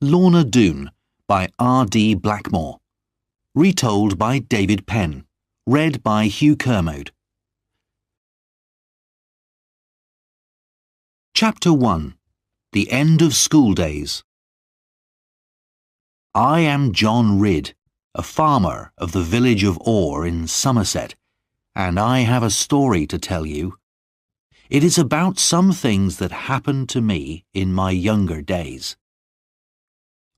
Lorna Doone by R.D. Blackmore. Retold by David Penn. Read by Hugh Kermode. Chapter 1. The End of School Days. I am John Ridd, a farmer of the village of Orr in Somerset, and I have a story to tell you. It is about some things that happened to me in my younger days.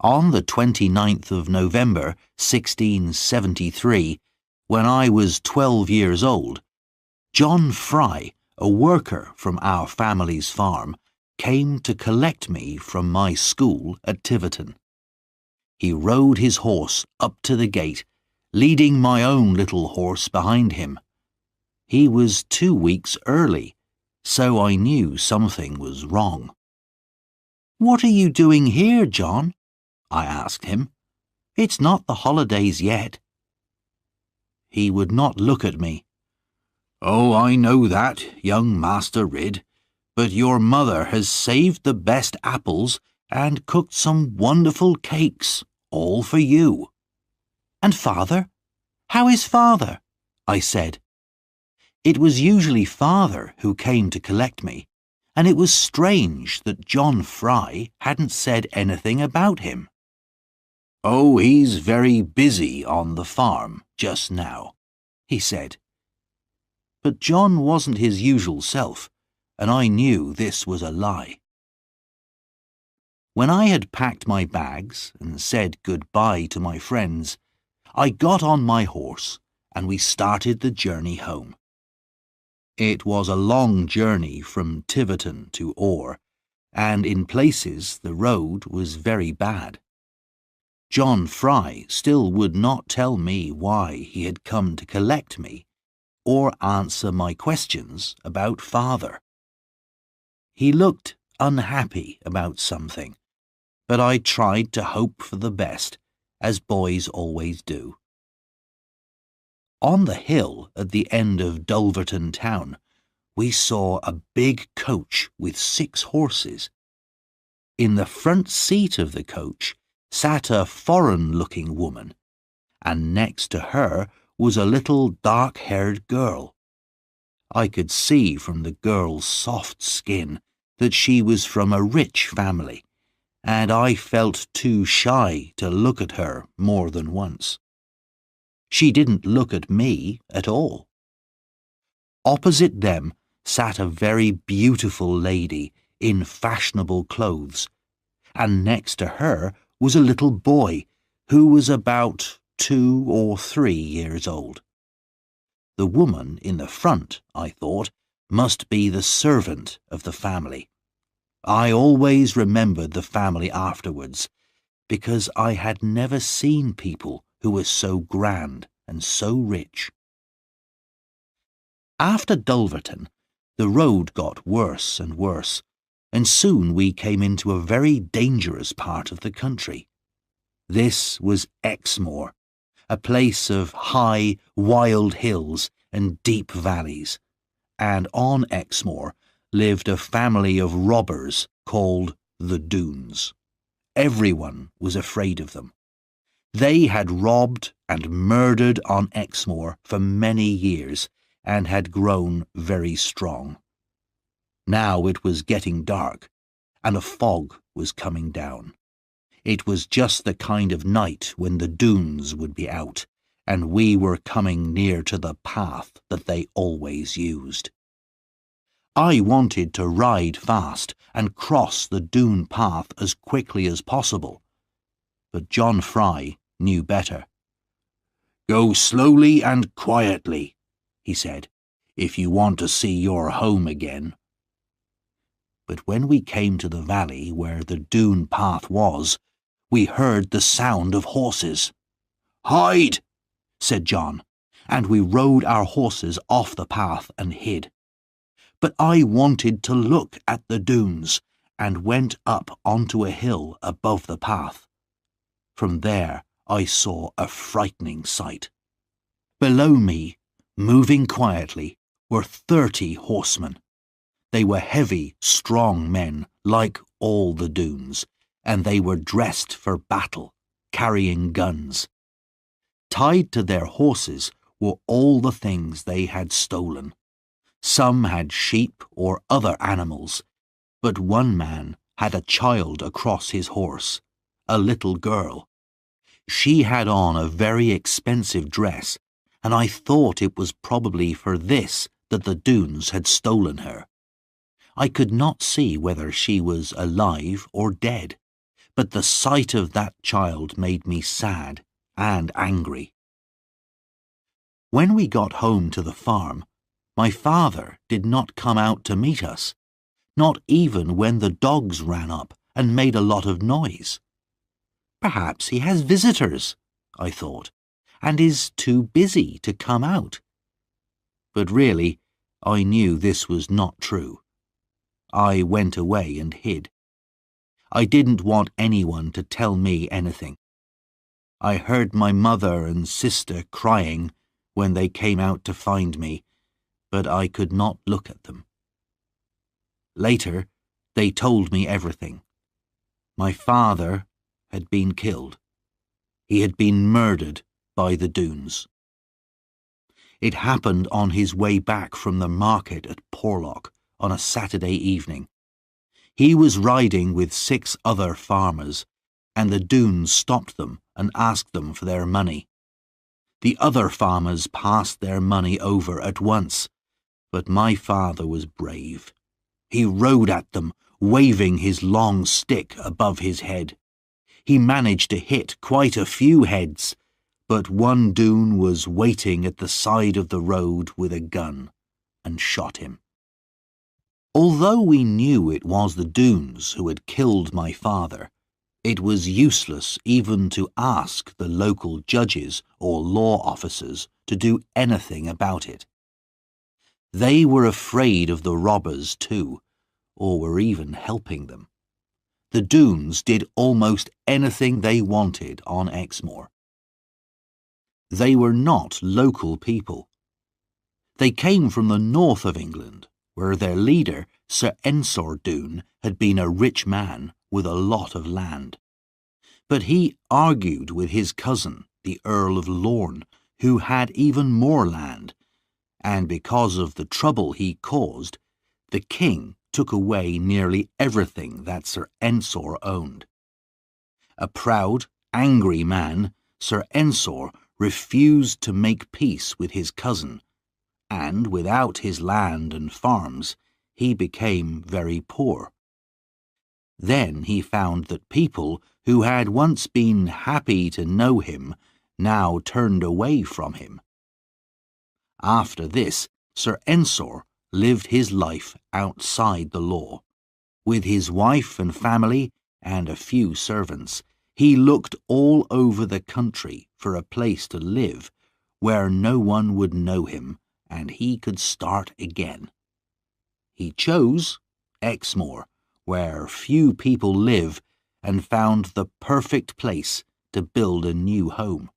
On the 29th of November, 1673, when I was 12 years old, John Fry, a worker from our family's farm, came to collect me from my school at Tiverton. He rode his horse up to the gate, leading my own little horse behind him. He was 2 weeks early, so I knew something was wrong. "What are you doing here, John?" I asked him. "It's not the holidays yet." He would not look at me. "Oh, I know that, young Master Ridd, but your mother has saved the best apples and cooked some wonderful cakes, all for you." "And father? How is father?" I said. It was usually father who came to collect me, and it was strange that John Fry hadn't said anything about him. "Oh, he's very busy on the farm just now," he said. But John wasn't his usual self, and I knew this was a lie. When I had packed my bags and said goodbye to my friends, I got on my horse and we started the journey home. It was a long journey from Tiverton to Orr, and in places the road was very bad. John Fry still would not tell me why he had come to collect me or answer my questions about father. He looked unhappy about something, but I tried to hope for the best, as boys always do. On the hill at the end of Dulverton town, we saw a big coach with 6 horses. In the front seat of the coach sat a foreign-looking woman, and next to her was a little dark-haired girl. I could see from the girl's soft skin that she was from a rich family, and I felt too shy to look at her more than once. She didn't look at me at all. Opposite them sat a very beautiful lady in fashionable clothes, and next to her was a little boy who was about 2 or 3 years old. The woman in the front, I thought, must be the servant of the family. I always remembered the family afterwards, because I had never seen people who were so grand and so rich. After Dulverton, the road got worse and worse, and soon we came into a very dangerous part of the country. This was Exmoor, a place of high, wild hills and deep valleys, and on Exmoor lived a family of robbers called the Doones. Everyone was afraid of them. They had robbed and murdered on Exmoor for many years and had grown very strong. Now it was getting dark, and a fog was coming down. It was just the kind of night when the Doones would be out, and we were coming near to the path that they always used. I wanted to ride fast and cross the Doone path as quickly as possible, but John Fry knew better. "Go slowly and quietly," he said, "if you want to see your home again." But when we came to the valley where the Doone path was, we heard the sound of horses. "Hide!" said John, and we rode our horses off the path and hid. But I wanted to look at the Doones, and went up onto a hill above the path. From there I saw a frightening sight. Below me, moving quietly, were 30 horsemen. They were heavy, strong men, like all the Doones, and they were dressed for battle, carrying guns. Tied to their horses were all the things they had stolen. Some had sheep or other animals, but one man had a child across his horse, a little girl. She had on a very expensive dress, and I thought it was probably for this that the Doones had stolen her. I could not see whether she was alive or dead, but the sight of that child made me sad and angry. When we got home to the farm, my father did not come out to meet us, not even when the dogs ran up and made a lot of noise. Perhaps he has visitors, I thought, and is too busy to come out. But really, I knew this was not true. I went away and hid. I didn't want anyone to tell me anything. I heard my mother and sister crying when they came out to find me, but I could not look at them. Later, they told me everything. My father had been killed. He had been murdered by the Doones. It happened on his way back from the market at Porlock on a Saturday evening. He was riding with 6 other farmers, and the Doones stopped them and asked them for their money. The other farmers passed their money over at once, but my father was brave. He rode at them, waving his long stick above his head. He managed to hit quite a few heads, but one Doone was waiting at the side of the road with a gun and shot him. Although we knew it was the Doones who had killed my father, it was useless even to ask the local judges or law officers to do anything about it. They were afraid of the robbers too, or were even helping them. The Doones did almost anything they wanted on Exmoor. They were not local people. They came from the north of England, where their leader, Sir Ensor Doone, had been a rich man with a lot of land. But he argued with his cousin, the Earl of Lorne, who had even more land, and because of the trouble he caused, the king took away nearly everything that Sir Ensor owned. A proud, angry man, Sir Ensor refused to make peace with his cousin, and without his land and farms, he became very poor. Then he found that people who had once been happy to know him now turned away from him. After this, Sir Ensor lived his life outside the law. With his wife and family and a few servants, he looked all over the country for a place to live where no one would know him and he could start again. He chose Exmoor, where few people live, and found the perfect place to build a new home.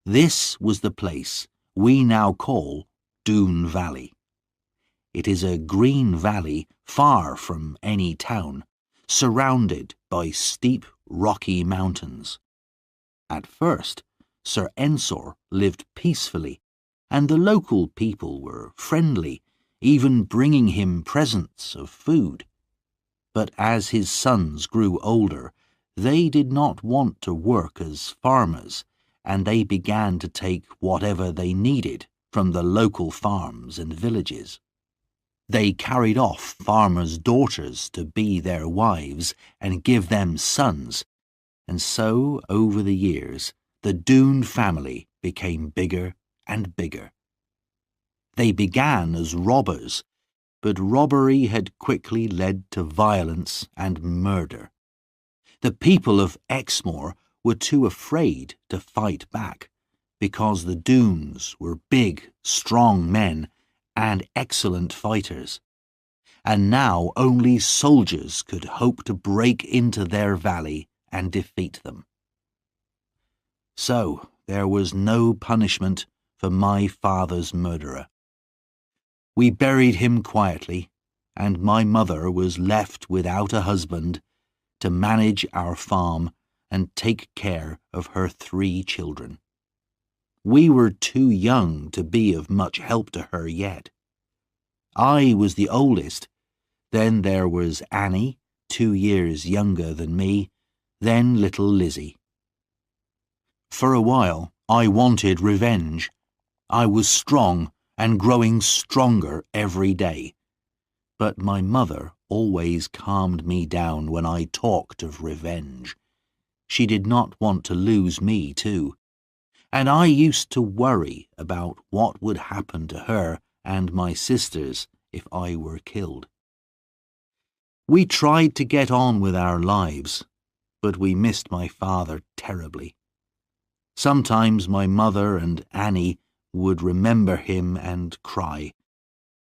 This was the place we now call Doone Valley. It is a green valley far from any town, surrounded by steep, rocky mountains. At first, Sir Ensor lived peacefully, and the local people were friendly, even bringing him presents of food. But as his sons grew older, they did not want to work as farmers, and they began to take whatever they needed from the local farms and villages. They carried off farmers' daughters to be their wives and give them sons, and so, over the years, the Doone family became bigger and bigger. They began as robbers, but robbery had quickly led to violence and murder. The people of Exmoor were too afraid to fight back, because the Doones were big, strong men and excellent fighters, and now only soldiers could hope to break into their valley and defeat them. So there was no punishment for my father's murderer. We buried him quietly, and my mother was left without a husband, to manage our farm and take care of her 3 children. We were too young to be of much help to her yet. I was the oldest. Then there was Annie, 2 years younger than me, then little Lizzie. For a while, I wanted revenge. I was strong and growing stronger every day. But my mother always calmed me down when I talked of revenge. She did not want to lose me too, and I used to worry about what would happen to her and my sisters if I were killed. We tried to get on with our lives, but we missed my father terribly. Sometimes my mother and Annie would remember him and cry,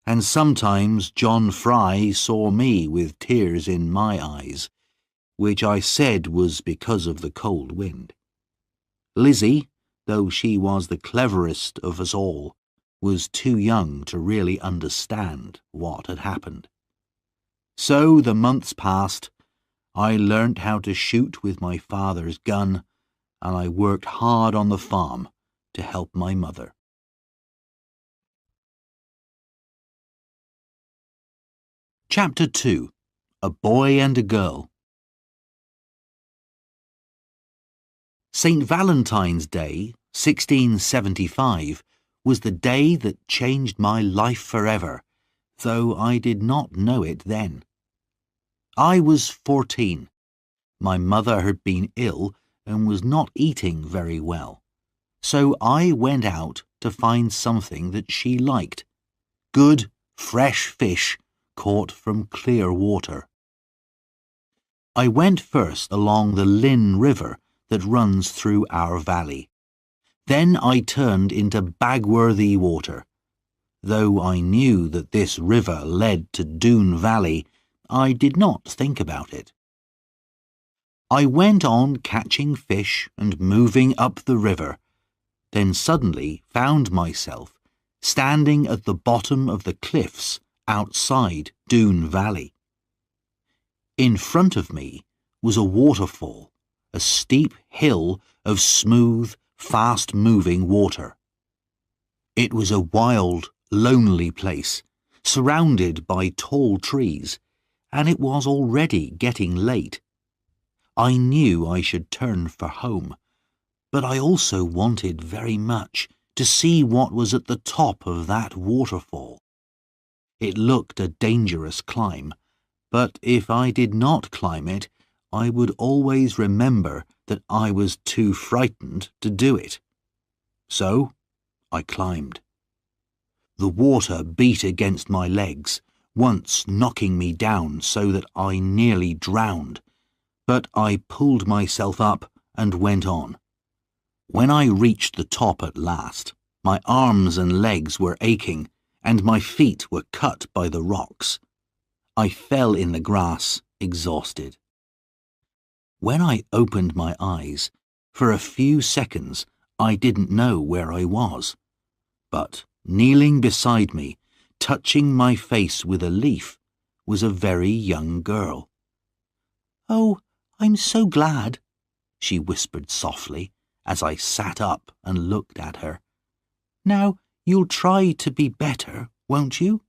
and sometimes John Fry saw me with tears in my eyes, which I said was because of the cold wind. Lizzie, though she was the cleverest of us all, was too young to really understand what had happened. So the months passed. I learnt how to shoot with my father's gun, and I worked hard on the farm to help my mother. Chapter 2. A Boy and a Girl. St. Valentine's Day, 1675, was the day that changed my life forever, though I did not know it then. I was 14. My mother had been ill and was not eating very well, so I went out to find something that she liked. Good, fresh fish caught from clear water. I went first along the Lynn River that runs through our valley. Then I turned into Bagworthy water. Though I knew that this river led to Doon Valley, I did not think about it. I went on catching fish and moving up the river, then suddenly found myself standing at the bottom of the cliffs outside Doon Valley. In front of me was a waterfall, a steep hill of smooth, fast-moving water. It was a wild, lonely place, surrounded by tall trees, and it was already getting late. I knew I should turn for home, but I also wanted very much to see what was at the top of that waterfall. It looked a dangerous climb, but if I did not climb it, I would always remember that I was too frightened to do it. So I climbed. The water beat against my legs, once knocking me down so that I nearly drowned, but I pulled myself up and went on. When I reached the top at last, my arms and legs were aching, and my feet were cut by the rocks. I fell in the grass, exhausted. When I opened my eyes, for a few seconds I didn't know where I was. But kneeling beside me, touching my face with a leaf, was a very young girl. "Oh, I'm so glad," she whispered softly as I sat up and looked at her. "Now you'll try to be better, won't you?"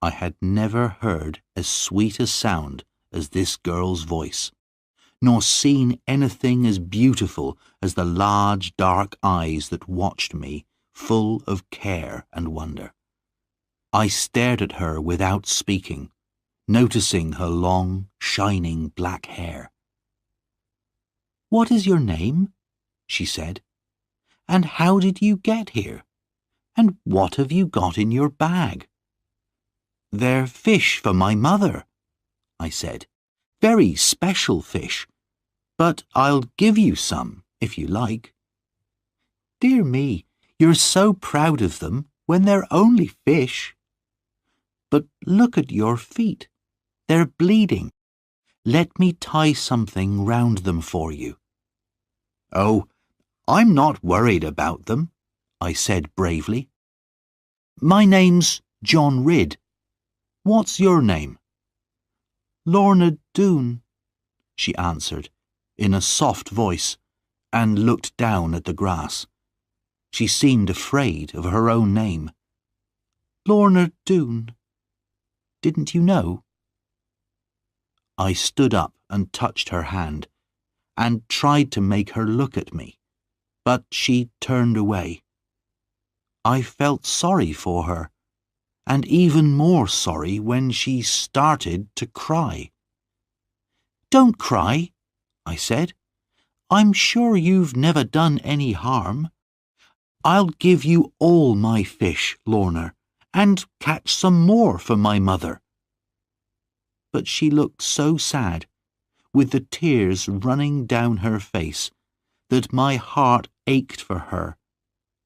I had never heard as sweet a sound as this girl's voice, nor seen anything as beautiful as the large dark eyes that watched me, full of care and wonder. I stared at her without speaking, noticing her long, shining black hair. "What is your name?" she said. "And how did you get here? And what have you got in your bag?" "They're fish for my mother," I said. "Very special fish. But I'll give you some, if you like." "Dear me, you're so proud of them when they're only fish." "But look at your feet. They're bleeding. Let me tie something round them for you." "Oh, I'm not worried about them," I said bravely. "My name's John Ridd. What's your name?" Lorna Doone, she answered, in a soft voice, and looked down at the grass. She seemed afraid of her own name. Lorna Doone. Didn't you know? I stood up and touched her hand, and tried to make her look at me, but she turned away. I felt sorry for her, and even more sorry when she started to cry. Don't cry, I said. I'm sure you've never done any harm. I'll give you all my fish, Lorna, and catch some more for my mother. But she looked so sad, with the tears running down her face, that my heart ached for her,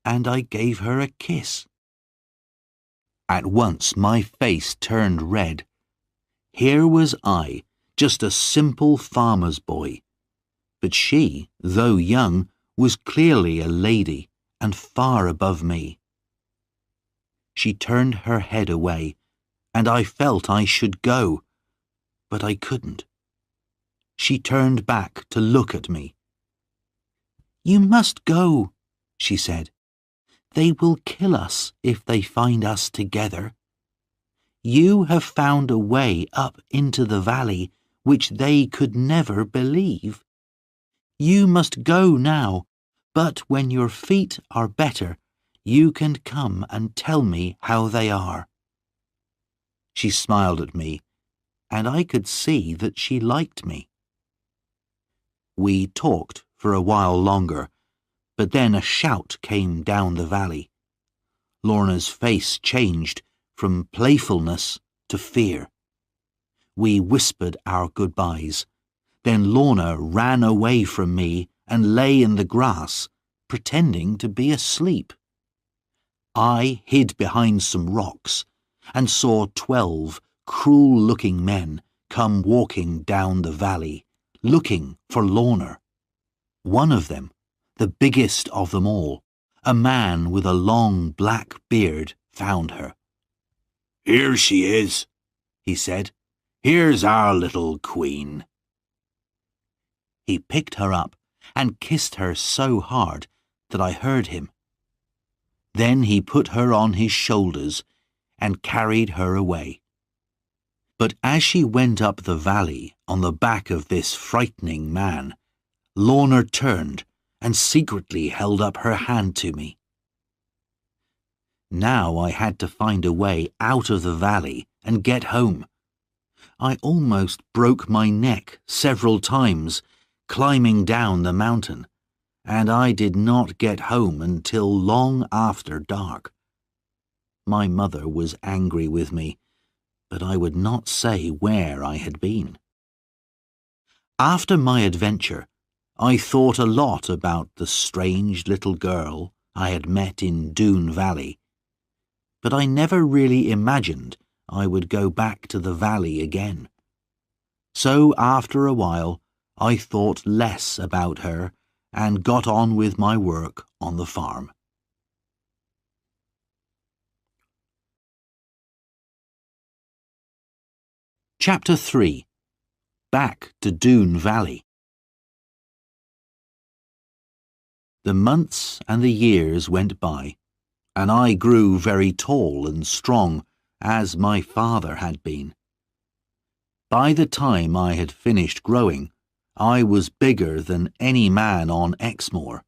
and I gave her a kiss. At once my face turned red. Here was I, just a simple farmer's boy, but she, though young, was clearly a lady and far above me. She turned her head away, and I felt I should go, but I couldn't. She turned back to look at me. You must go, she said. They will kill us if they find us together. You have found a way up into the valley which they could never believe. You must go now, but when your feet are better, you can come and tell me how they are. She smiled at me, and I could see that she liked me. We talked for a while longer, but then a shout came down the valley. Lorna's face changed from playfulness to fear. We whispered our goodbyes. Then Lorna ran away from me and lay in the grass, pretending to be asleep. I hid behind some rocks and saw 12 cruel-looking men come walking down the valley, looking for Lorna. One of them, the biggest of them all, a man with a long black beard, found her. Here she is, he said. Here's our little queen. He picked her up and kissed her so hard that I heard him. Then he put her on his shoulders and carried her away. But as she went up the valley on the back of this frightening man, Lorna turned and secretly held up her hand to me. Now I had to find a way out of the valley and get home. I almost broke my neck several times climbing down the mountain, and I did not get home until long after dark. My mother was angry with me, but I would not say where I had been. After my adventure, I thought a lot about the strange little girl I had met in Doone Valley, but I never really imagined I would go back to the valley again. So after a while, I thought less about her and got on with my work on the farm. Chapter 3. Back to Doone Valley. The months and the years went by, and I grew very tall and strong, as my father had been. By the time I had finished growing, I was bigger than any man on Exmoor,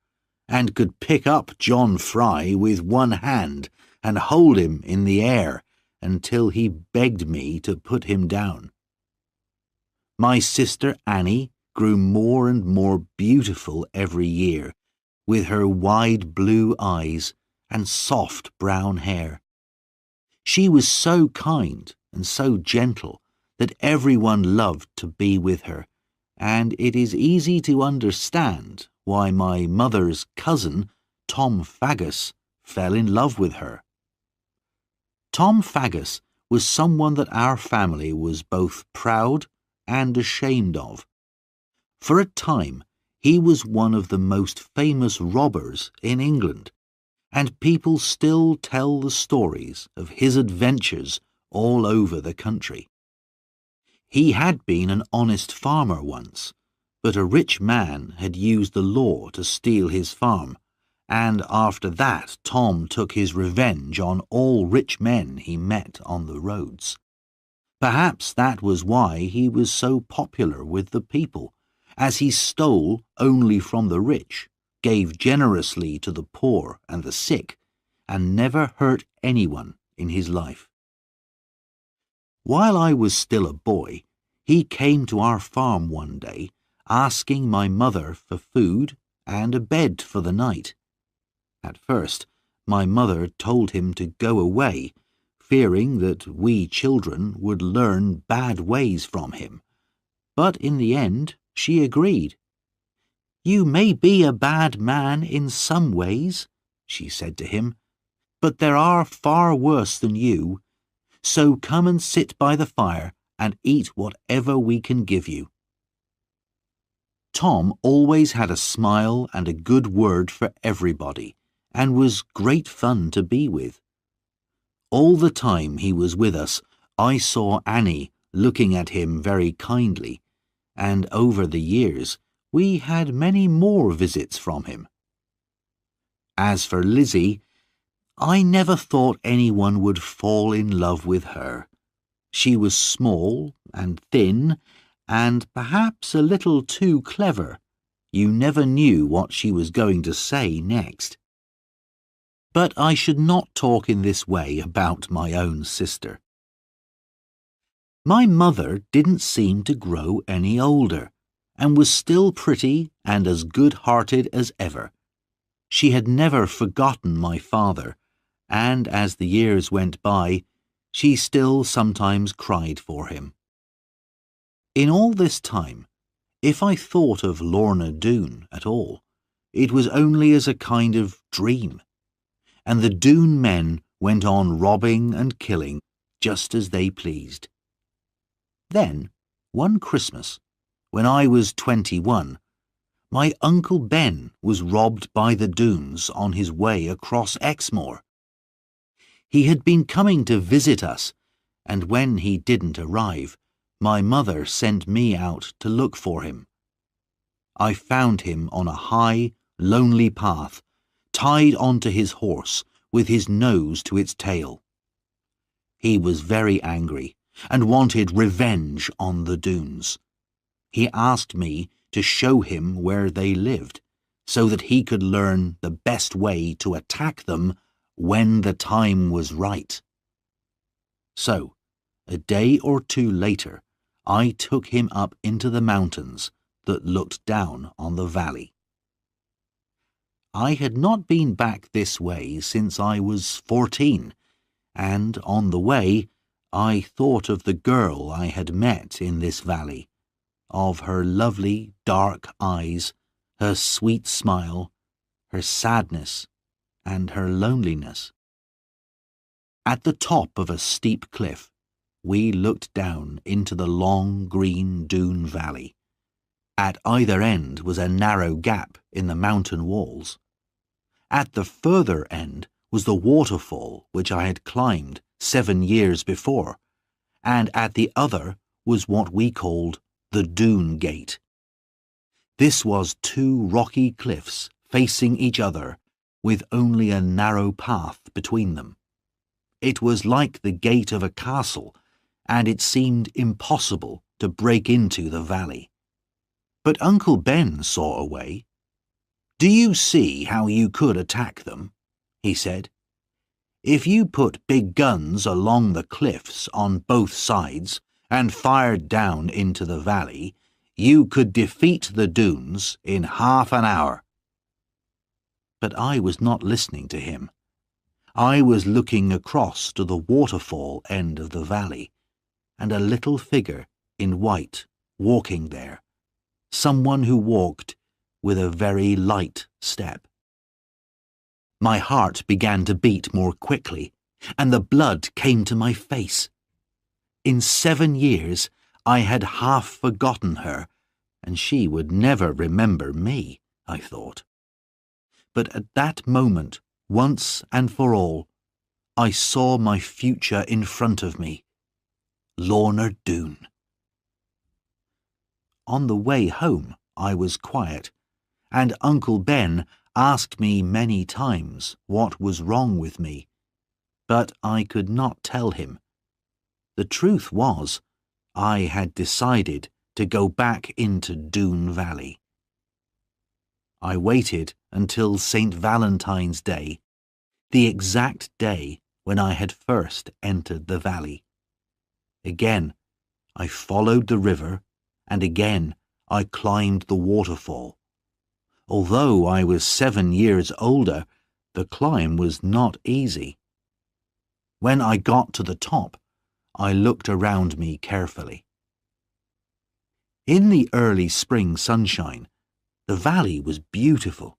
and could pick up John Fry with one hand and hold him in the air until he begged me to put him down. My sister Annie grew more and more beautiful every year, with her wide blue eyes and soft brown hair. She was so kind and so gentle that everyone loved to be with her, and it is easy to understand why my mother's cousin, Tom Faggus, fell in love with her. Tom Faggus was someone that our family was both proud and ashamed of. For a time, he was one of the most famous robbers in England, and people still tell the stories of his adventures all over the country. He had been an honest farmer once, but a rich man had used the law to steal his farm, and after that Tom took his revenge on all rich men he met on the roads. Perhaps that was why he was so popular with the people, as he stole only from the rich, gave generously to the poor and the sick, and never hurt anyone in his life. While I was still a boy, he came to our farm one day, asking my mother for food and a bed for the night. At first, my mother told him to go away, fearing that we children would learn bad ways from him. But in the end, she agreed. "You may be a bad man in some ways," she said to him, "but there are far worse than you. So come and sit by the fire and eat whatever we can give you." Tom always had a smile and a good word for everybody, and was great fun to be with. All the time he was with us, I saw Annie looking at him very kindly, and over the years we had many more visits from him. As for Lizzie, I never thought anyone would fall in love with her. She was small and thin, and perhaps a little too clever. You never knew what she was going to say next. But I should not talk in this way about my own sister. My mother didn't seem to grow any older, and was still pretty and as good-hearted as ever. She had never forgotten my father, and as the years went by, she still sometimes cried for him. In all this time, if I thought of Lorna Doone at all, it was only as a kind of dream, and the Doone men went on robbing and killing just as they pleased. Then, one Christmas, when I was 21, my Uncle Ben was robbed by the Doones on his way across Exmoor. He had been coming to visit us, and when he didn't arrive, my mother sent me out to look for him. I found him on a high, lonely path, tied onto his horse, with his nose to its tail. He was very angry, and wanted revenge on the Doones. He asked me to show him where they lived, so that he could learn the best way to attack them when the time was right. So, a day or two later, I took him up into the mountains that looked down on the valley. I had not been back this way since I was 14, and on the way I thought of the girl I had met in this valley, of her lovely dark eyes, her sweet smile, her sadness, and her loneliness. At the top of a steep cliff, we looked down into the long green Doone valley. At either end was a narrow gap in the mountain walls. At the further end was the waterfall which I had climbed 7 years before, and at the other was what we called the Doone Gate. This was 2 rocky cliffs facing each other, with only a narrow path between them. It was like the gate of a castle, and it seemed impossible to break into the valley. But Uncle Ben saw a way. "Do you see how you could attack them?" he said. "If you put big guns along the cliffs on both sides and fired down into the valley, you could defeat the Doones in half an hour." But I was not listening to him. I was looking across to the waterfall end of the valley, and a little figure in white walking there, someone who walked with a very light step. My heart began to beat more quickly, and the blood came to my face. In 7 years I had half forgotten her, and she would never remember me, I thought. But at that moment, once and for all, I saw my future in front of me. Lorna Doone. on the way home I was quiet, and Uncle Ben asked me many times what was wrong with me, but I could not tell him. The truth was, I had decided to go back into Doon Valley. I waited until St. Valentine's Day, the exact day when I had first entered the valley. Again, I followed the river, and again I climbed the waterfall. Although I was 7 years older, the climb was not easy. When I got to the top, I looked around me carefully. In the early spring sunshine, the valley was beautiful.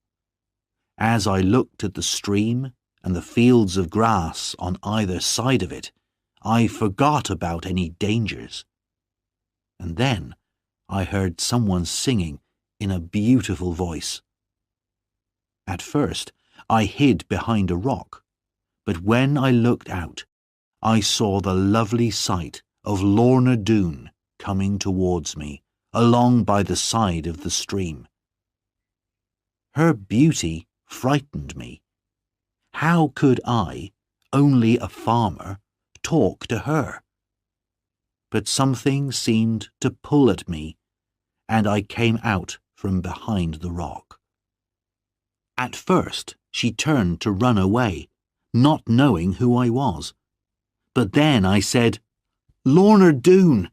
As I looked at the stream and the fields of grass on either side of it, I forgot about any dangers. And then I heard someone singing in a beautiful voice. At first, I hid behind a rock, but when I looked out, I saw the lovely sight of Lorna Doone coming towards me, along by the side of the stream. Her beauty frightened me. How could I, only a farmer, talk to her? But something seemed to pull at me, and I came out from behind the rock. At first, she turned to run away, not knowing who I was. But then I said, "Lorna Doone,"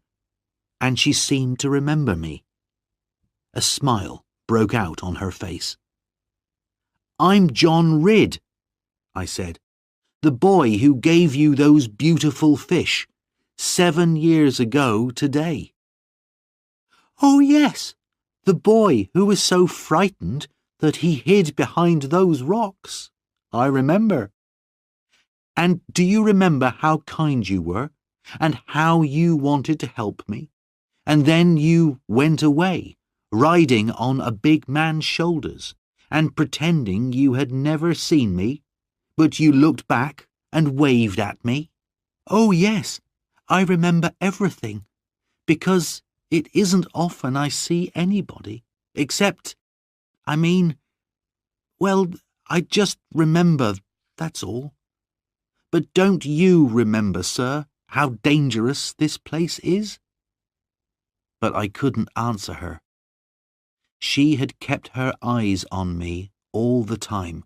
and she seemed to remember me. A smile broke out on her face. "I'm John Ridd," I said, "the boy who gave you those beautiful fish 7 years ago today." "Oh yes, the boy who was so frightened that he hid behind those rocks. I remember. And do you remember how kind you were, and how you wanted to help me? And then you went away, riding on a big man's shoulders, and pretending you had never seen me, but you looked back and waved at me? Oh yes, I remember everything, because it isn't often I see anybody, except, well, I just remember, that's all. But don't you remember, sir, how dangerous this place is?" But I couldn't answer her. She had kept her eyes on me all the time,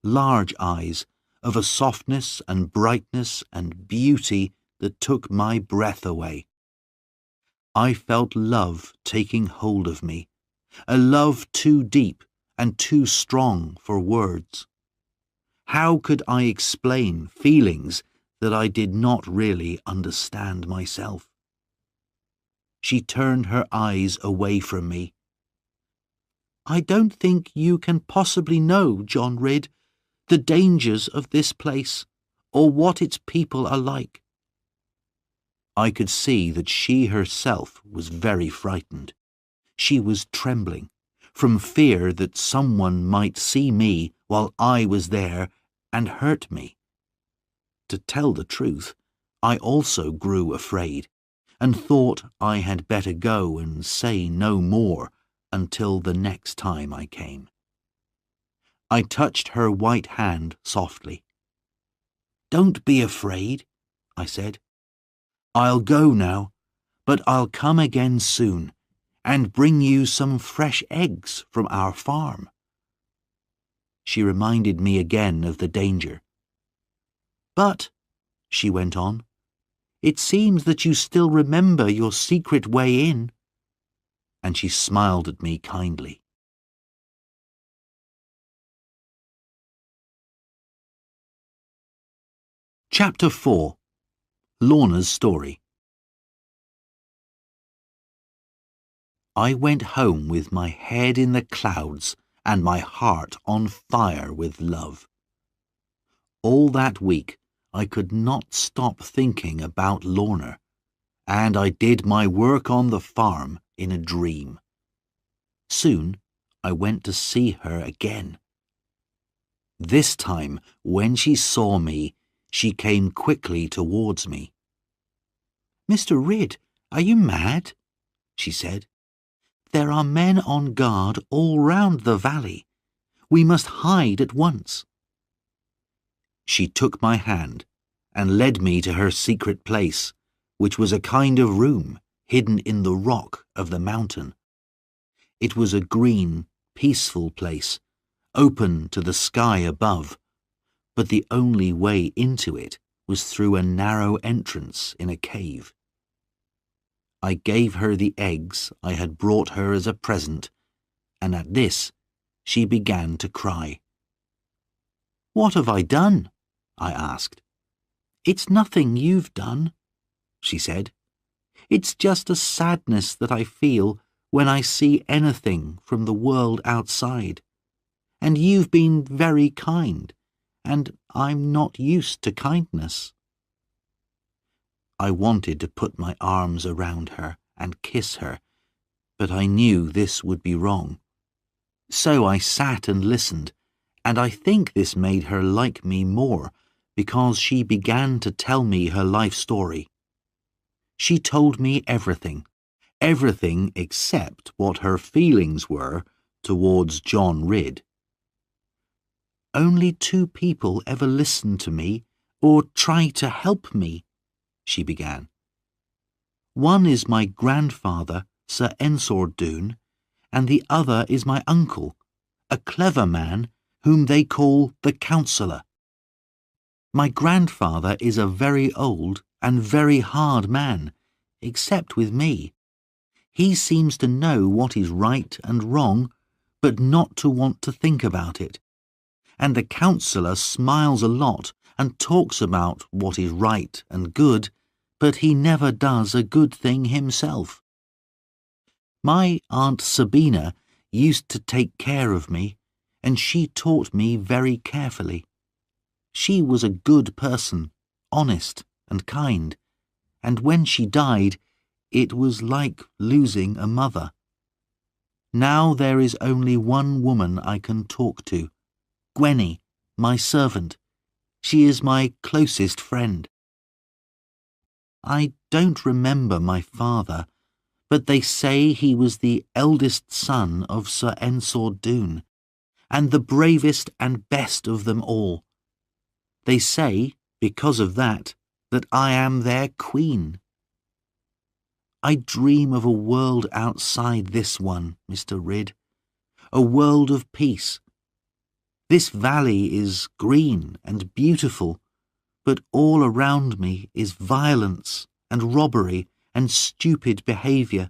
large eyes of a softness and brightness and beauty that took my breath away. I felt love taking hold of me, a love too deep and too strong for words. How could I explain feelings that I did not really understand myself? She turned her eyes away from me. "I don't think you can possibly know, John Ridd, the dangers of this place, or what its people are like." I could see that she herself was very frightened. She was trembling, from fear that someone might see me while I was there and hurt me. To tell the truth, I also grew afraid, and thought I had better go and say no more until the next time I came. I touched her white hand softly. "Don't be afraid," I said. "I'll go now, but I'll come again soon and bring you some fresh eggs from our farm." She reminded me again of the danger. "But," she went on, "it seems that you still remember your secret way in." And she smiled at me kindly. Chapter 4. Lorna's Story. I went home with my head in the clouds and my heart on fire with love. All that week I could not stop thinking about Lorna, and I did my work on the farm in a dream. Soon I went to see her again. This time, when she saw me, she came quickly towards me. "Mr. Ridd, are you mad?" she said. There are men on guard all round the valley. We must hide at once." She took my hand and led me to her secret place, which was a kind of room hidden in the rock of the mountain. It was a green, peaceful place, open to the sky above, but the only way into it was through a narrow entrance in a cave. I gave her the eggs I had brought her as a present, and at this she began to cry. "What have I done?" I asked. "It's nothing you've done," she said. "It's just a sadness that I feel when I see anything from the world outside. And you've been very kind, and I'm not used to kindness." I wanted to put my arms around her and kiss her, but I knew this would be wrong. So I sat and listened, and I think this made her like me more, because she began to tell me her life story. She told me everything except what her feelings were towards John Ridd. "Only 2 people ever listened to me or try to help me," she began. "One is my grandfather, Sir Ensor Doone, and the other is my uncle, a clever man whom they call the Counsellor. My grandfather is a very old and very hard man, except with me. He seems to know what is right and wrong, but not to want to think about it. And the Counsellor smiles a lot and talks about what is right and good, but he never does a good thing himself. My Aunt Sabina used to take care of me, and she taught me very carefully. She was a good person, honest and kind, and when she died, it was like losing a mother. Now there is only one woman I can talk to, Gwenny, my servant. She is my closest friend. I don't remember my father, but they say he was the eldest son of Sir Ensor Doone, and the bravest and best of them all. They say, because of that I am their queen. I dream of a world outside this one, Mr. Ridd, a world of peace. This valley is green and beautiful, but all around me is violence and robbery and stupid behaviour.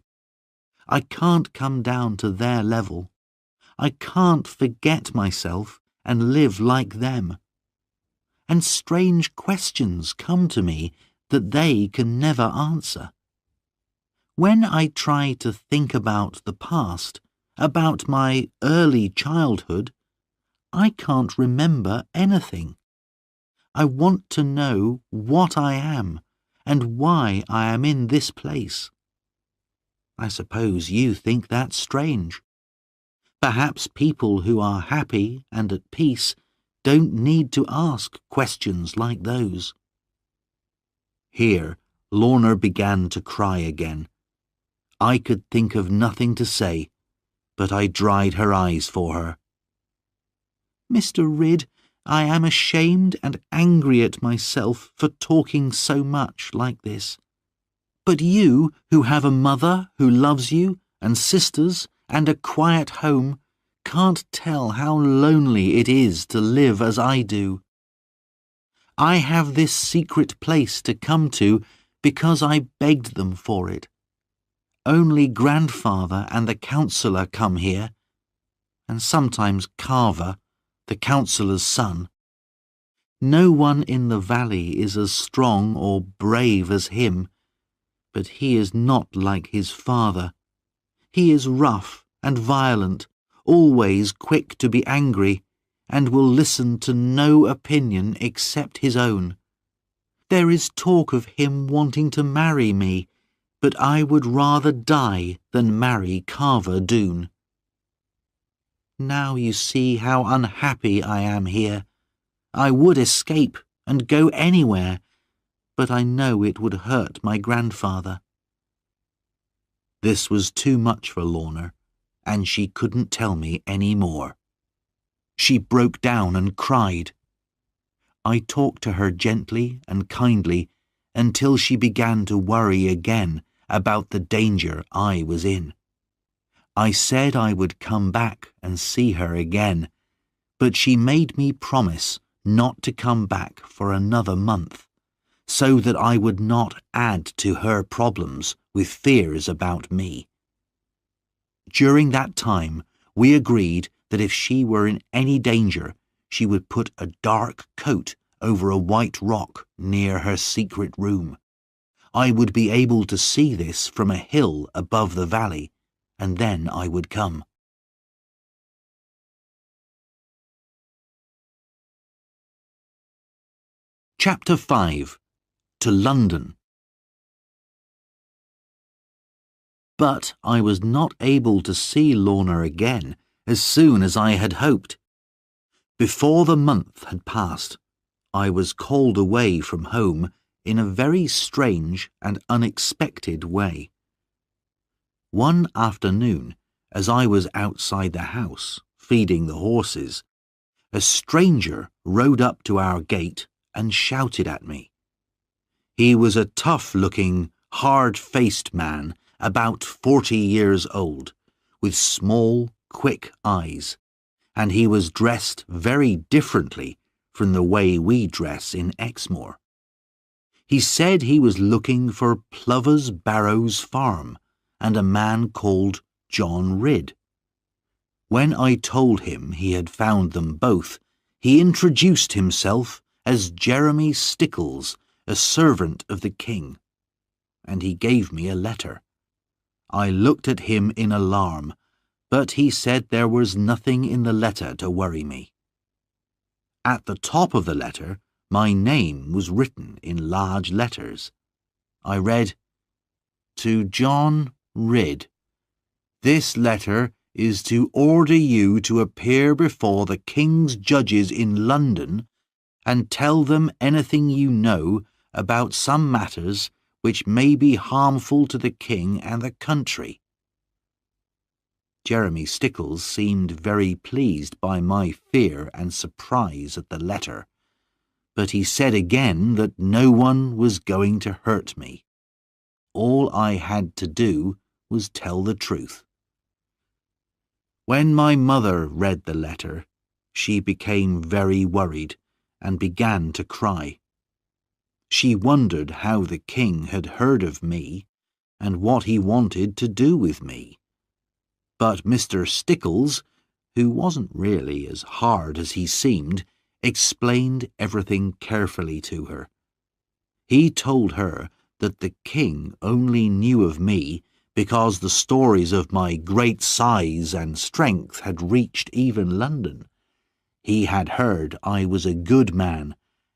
I can't come down to their level. I can't forget myself and live like them. And strange questions come to me that they can never answer. When I try to think about the past, about my early childhood, I can't remember anything. I want to know what I am and why I am in this place. I suppose you think that's strange. Perhaps people who are happy and at peace don't need to ask questions like those. Here, Lorna began to cry again. I could think of nothing to say, but I dried her eyes for her. "Mr. Ridd, I am ashamed and angry at myself for talking so much like this. But you, who have a mother who loves you, and sisters, and a quiet home, can't tell how lonely it is to live as I do. I have this secret place to come to because I begged them for it. Only grandfather and the Counsellor come here, and sometimes Carver, the Counsellor's son. No one in the valley is as strong or brave as him, but he is not like his father. He is rough and violent, always quick to be angry, and will listen to no opinion except his own. There is talk of him wanting to marry me, but I would rather die than marry Carver Doone. Now you see how unhappy I am here. I would escape and go anywhere, but I know it would hurt my grandfather." This was too much for Lorna, and she couldn't tell me any more. She broke down and cried. I talked to her gently and kindly until she began to worry again about the danger I was in. I said I would come back and see her again, but she made me promise not to come back for another month, so that I would not add to her problems with fears about me. During that time, we agreed that if she were in any danger, she would put a dark coat over a white rock near her secret room. I would be able to see this from a hill above the valley, and then I would come. Chapter 5. To London. But I was not able to see Lorna again as soon as I had hoped. Before the month had passed, I was called away from home in a very strange and unexpected way. One afternoon, as I was outside the house, feeding the horses, a stranger rode up to our gate and shouted at me. He was a tough-looking, hard-faced man, about 40 years old, with small, quick eyes, and he was dressed very differently from the way we dress in Exmoor. He said he was looking for Plover's Barrows Farm and a man called John Ridd. When I told him he had found them both, he introduced himself as Jeremy Stickles, a servant of the king, and he gave me a letter. I looked at him in alarm, but he said there was nothing in the letter to worry me. At the top of the letter, my name was written in large letters. I read, "To John Ridd. This letter is to order you to appear before the King's judges in London and tell them anything you know about some matters which may be harmful to the King and the country." Jeremy Stickles seemed very pleased by my fear and surprise at the letter, but he said again that no one was going to hurt me. All I had to do was tell the truth. When my mother read the letter, she became very worried and began to cry. She wondered how the king had heard of me and what he wanted to do with me. But Mr. Stickles, who wasn't really as hard as he seemed, explained everything carefully to her. He told her that the king only knew of me because the stories of my great size and strength had reached even London. He had heard I was a good man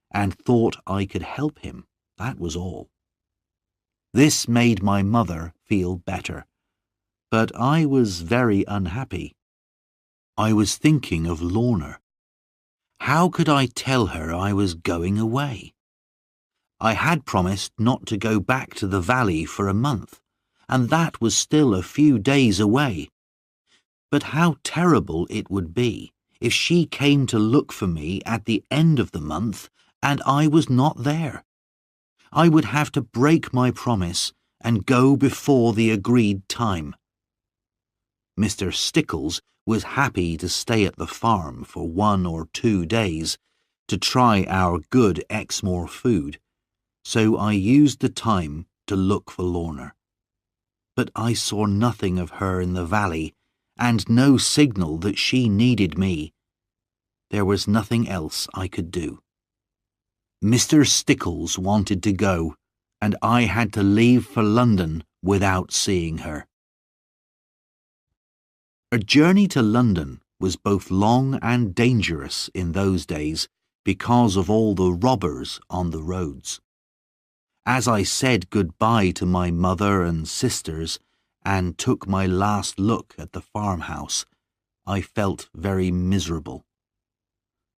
and thought I could help him, that was all. This made my mother feel better, but I was very unhappy. I was thinking of Lorna. How could I tell her I was going away? I had promised not to go back to the valley for a month, and that was still a few days away. But how terrible it would be if she came to look for me at the end of the month and I was not there. I would have to break my promise and go before the agreed time. Mr. Stickles was happy to stay at the farm for 1 or 2 days to try our good Exmoor food, so I used the time to look for Lorna. But I saw nothing of her in the valley and no signal that she needed me. There was nothing else I could do. Mr. Stickles wanted to go, and I had to leave for London without seeing her. A journey to London was both long and dangerous in those days because of all the robbers on the roads. As I said goodbye to my mother and sisters and took my last look at the farmhouse, I felt very miserable.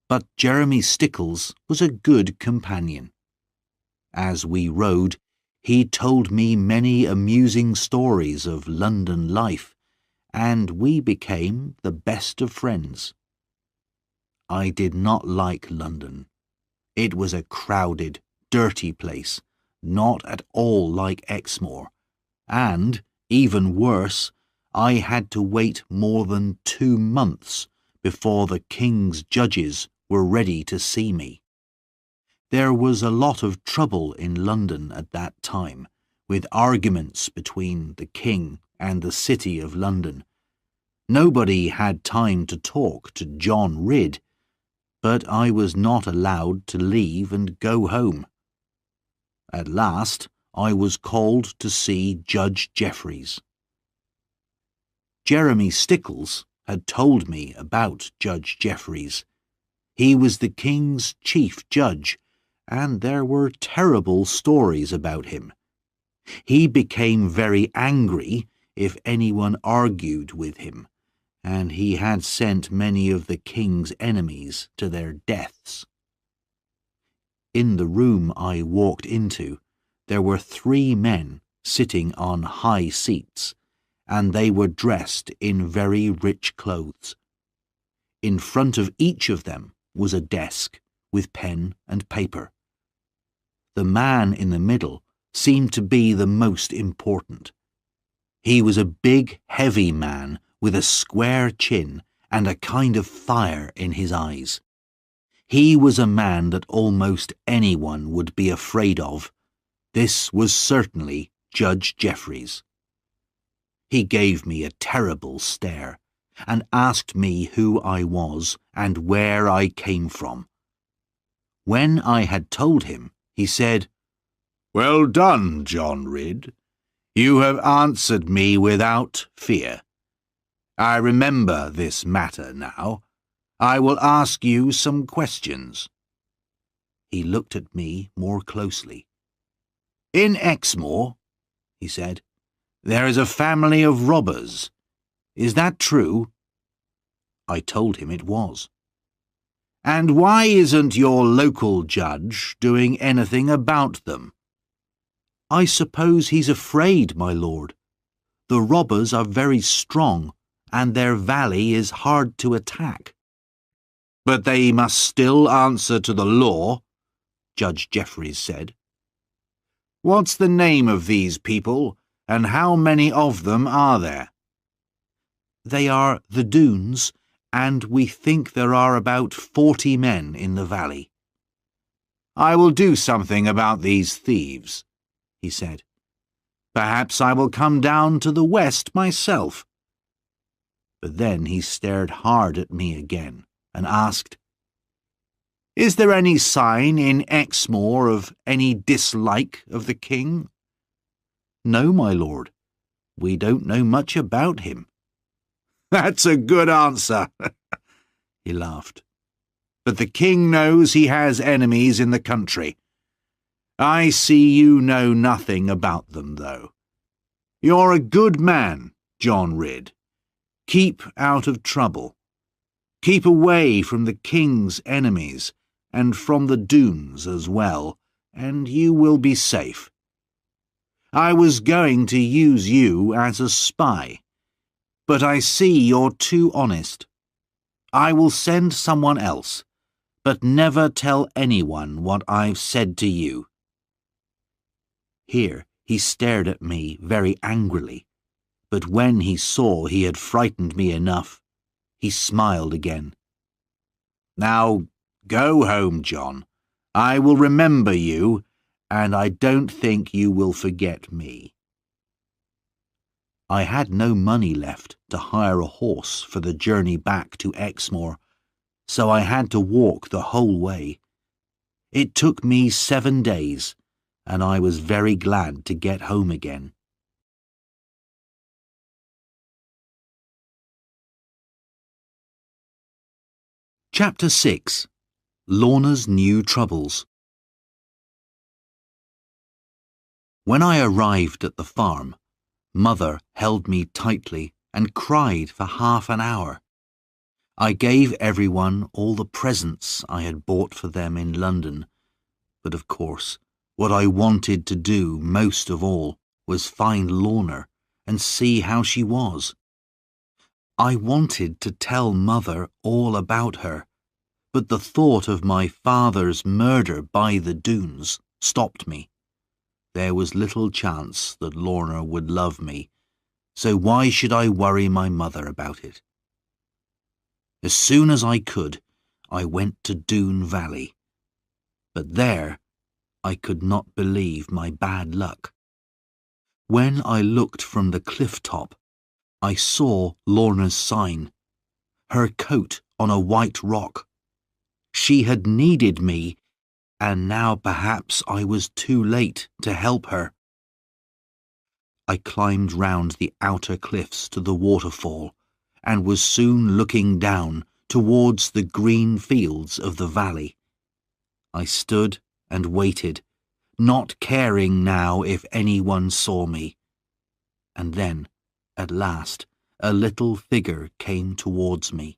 But Jeremy Stickles was a good companion. As we rode, he told me many amusing stories of London life, and we became the best of friends. I did not like London. It was a crowded, dirty place, not at all like Exmoor, and, even worse, I had to wait more than 2 months before the king's judges were ready to see me. There was a lot of trouble in London at that time, with arguments between the king and the city of London. Nobody had time to talk to John Ridd, but I was not allowed to leave and go home. At last, I was called to see Judge Jeffreys. Jeremy Stickles had told me about Judge Jeffreys. He was the king's chief judge, and there were terrible stories about him. He became very angry if anyone argued with him, and he had sent many of the king's enemies to their deaths. In the room I walked into, there were 3 men sitting on high seats, and they were dressed in very rich clothes. In front of each of them was a desk with pen and paper. The man in the middle seemed to be the most important. He was a big, heavy man with a square chin and a kind of fire in his eyes. He was a man that almost anyone would be afraid of. This was certainly Judge Jeffreys. He gave me a terrible stare and asked me who I was and where I came from. When I had told him, he said, "Well done, John Ridd. You have answered me without fear. I remember this matter now. I will ask you some questions." He looked at me more closely. "In Exmoor," he said, "there is a family of robbers. Is that true?" I told him it was. "And why isn't your local judge doing anything about them?" "I suppose he's afraid, my lord. The robbers are very strong, and their valley is hard to attack." "But they must still answer to the law," Judge Jeffreys said. "What's the name of these people, and how many of them are there?" "They are the Doones, and we think there are about 40 men in the valley." "I will do something about these thieves," he said. "Perhaps I will come down to the west myself." But then he stared hard at me again and asked, "Is there any sign in Exmoor of any dislike of the king?" "No, my lord. We don't know much about him." "That's a good answer," he laughed. "But the king knows he has enemies in the country. I see you know nothing about them, though. You're a good man, John Ridd. Keep out of trouble. Keep away from the king's enemies, and from the Doones as well, and you will be safe. I was going to use you as a spy, but I see you're too honest. I will send someone else, but never tell anyone what I've said to you." Here he stared at me very angrily, but when he saw he had frightened me enough, he smiled again. "Now go home, John. I will remember you, and I don't think you will forget me." I had no money left to hire a horse for the journey back to Exmoor, so I had to walk the whole way. It took me 7 days, and I was very glad to get home again. Chapter 6. Lorna's New Troubles. When I arrived at the farm, Mother held me tightly and cried for half an hour. I gave everyone all the presents I had bought for them in London, but of course, what I wanted to do most of all was find Lorna and see how she was. I wanted to tell Mother all about her, but the thought of my father's murder by the dunes stopped me. There was little chance that Lorna would love me, so why should I worry my mother about it? As soon as I could, I went to Doon Valley. But there, I could not believe my bad luck. When I looked from the cliff top, I saw Lorna's sign, her coat on a white rock. She had needed me, and now perhaps I was too late to help her. I climbed round the outer cliffs to the waterfall, and was soon looking down towards the green fields of the valley. I stood and waited, not caring now if anyone saw me. And then, at last, a little figure came towards me.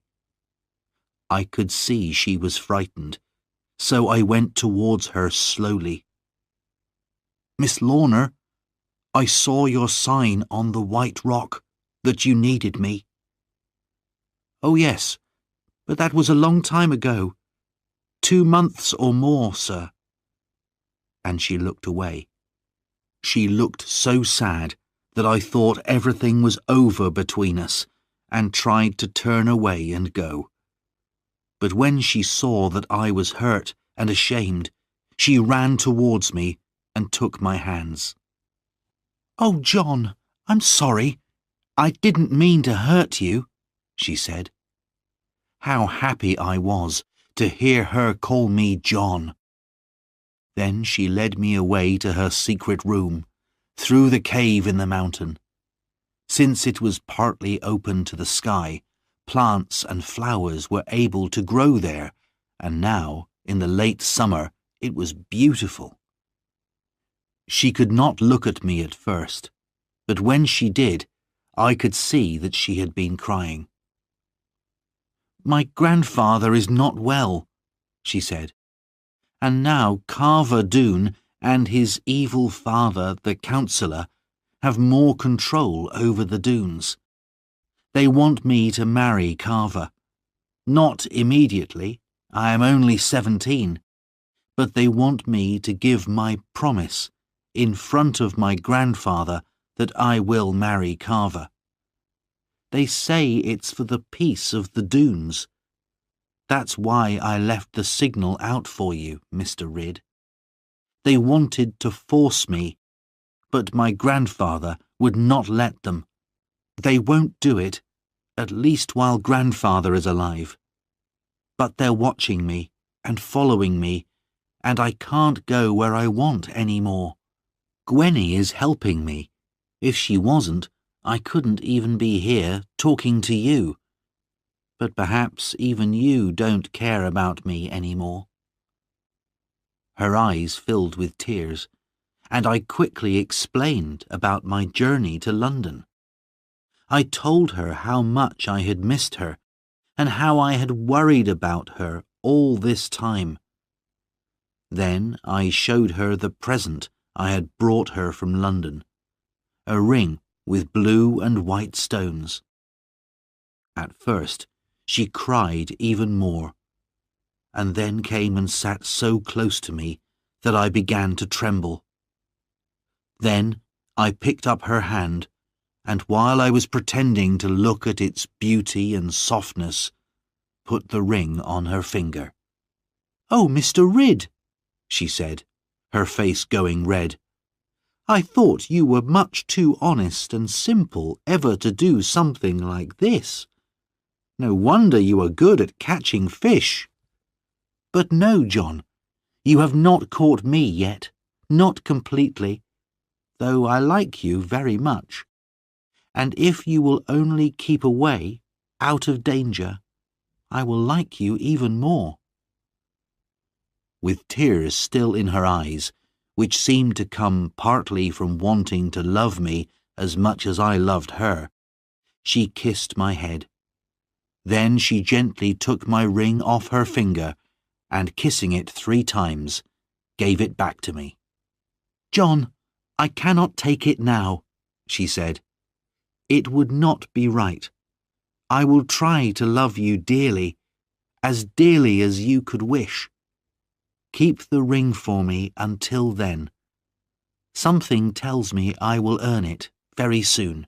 I could see she was frightened, so I went towards her slowly. "Miss Lorna, I saw your sign on the white rock, that you needed me." "Oh yes, but that was a long time ago. 2 months or more, sir." And she looked away. She looked so sad that I thought everything was over between us, and tried to turn away and go. But when she saw that I was hurt and ashamed, she ran towards me and took my hands. "Oh, John, I'm sorry. I didn't mean to hurt you," she said. How happy I was to hear her call me John. Then she led me away to her secret room, through the cave in the mountain. Since it was partly open to the sky, plants and flowers were able to grow there, and now, in the late summer, it was beautiful. She could not look at me at first, but when she did, I could see that she had been crying. "My grandfather is not well," she said, "and now Carver Doone and his evil father, the councillor, have more control over the dunes. They want me to marry Carver. Not immediately, I am only 17, but they want me to give my promise in front of my grandfather that I will marry Carver. They say it's for the peace of the dunes. That's why I left the signal out for you, Mr. Ridd. They wanted to force me, but my grandfather would not let them. They won't do it, at least while grandfather is alive. But they're watching me and following me, and I can't go where I want any more. Gwenny is helping me. If she wasn't, I couldn't even be here talking to you. But perhaps even you don't care about me anymore." Her eyes filled with tears, and I quickly explained about my journey to London. I told her how much I had missed her, and how I had worried about her all this time. Then I showed her the present I had brought her from London, a ring with blue and white stones. At first, she cried even more, and then came and sat so close to me that I began to tremble. Then I picked up her hand, and while I was pretending to look at its beauty and softness, put the ring on her finger. "Oh, Mr. Ridd," she said, her face going red, "I thought you were much too honest and simple ever to do something like this. No wonder you are good at catching fish. But no, John, you have not caught me yet, not completely, though I like you very much. And if you will only keep away, out of danger, I will like you even more." With tears still in her eyes, which seemed to come partly from wanting to love me as much as I loved her, she kissed my head. Then she gently took my ring off her finger, and kissing it 3 times, gave it back to me. "John, I cannot take it now," she said. "It would not be right. I will try to love you dearly as you could wish. Keep the ring for me until then. Something tells me I will earn it very soon."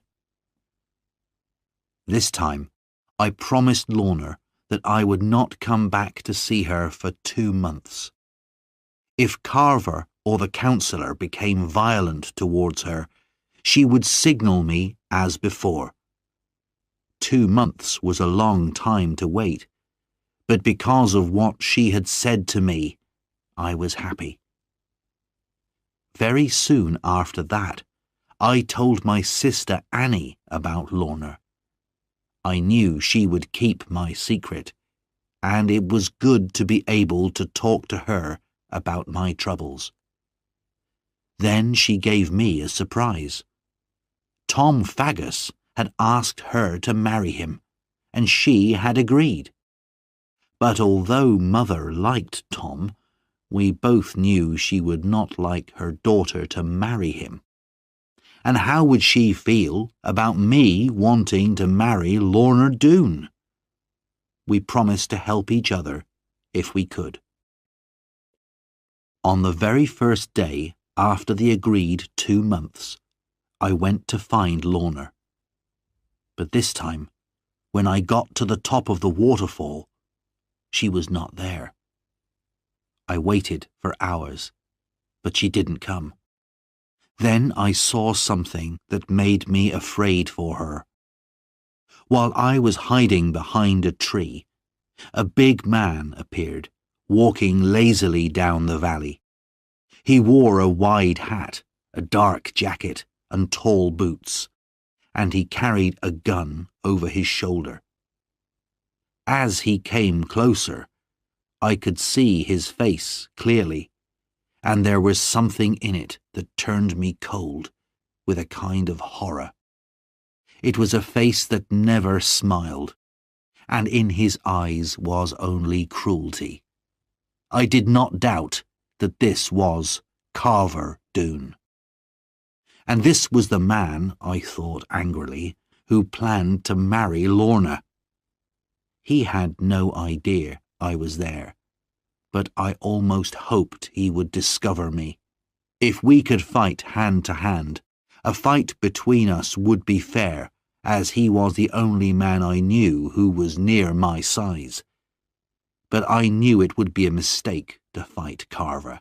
This time, I promised Lorna that I would not come back to see her for 2 months. If Carver or the counsellor became violent towards her, she would signal me as before. 2 months was a long time to wait, but because of what she had said to me, I was happy. Very soon after that, I told my sister Annie about Lorna. I knew she would keep my secret, and it was good to be able to talk to her about my troubles. Then she gave me a surprise. Tom Faggus had asked her to marry him, and she had agreed. But although Mother liked Tom, we both knew she would not like her daughter to marry him. And how would she feel about me wanting to marry Lorna Doone? We promised to help each other if we could. On the very first day after the agreed 2 months, I went to find Lorna. But this time, when I got to the top of the waterfall, she was not there. I waited for hours, but she didn't come. Then I saw something that made me afraid for her. While I was hiding behind a tree, a big man appeared, walking lazily down the valley. He wore a wide hat, a dark jacket, and tall boots, and he carried a gun over his shoulder. As he came closer, I could see his face clearly, and there was something in it that turned me cold with a kind of horror. It was a face that never smiled, and in his eyes was only cruelty. I did not doubt that this was Carver Doone. And this was the man, I thought angrily, who planned to marry Lorna. He had no idea I was there, but I almost hoped he would discover me. If we could fight hand to hand, a fight between us would be fair, as he was the only man I knew who was near my size. But I knew it would be a mistake to fight Carver.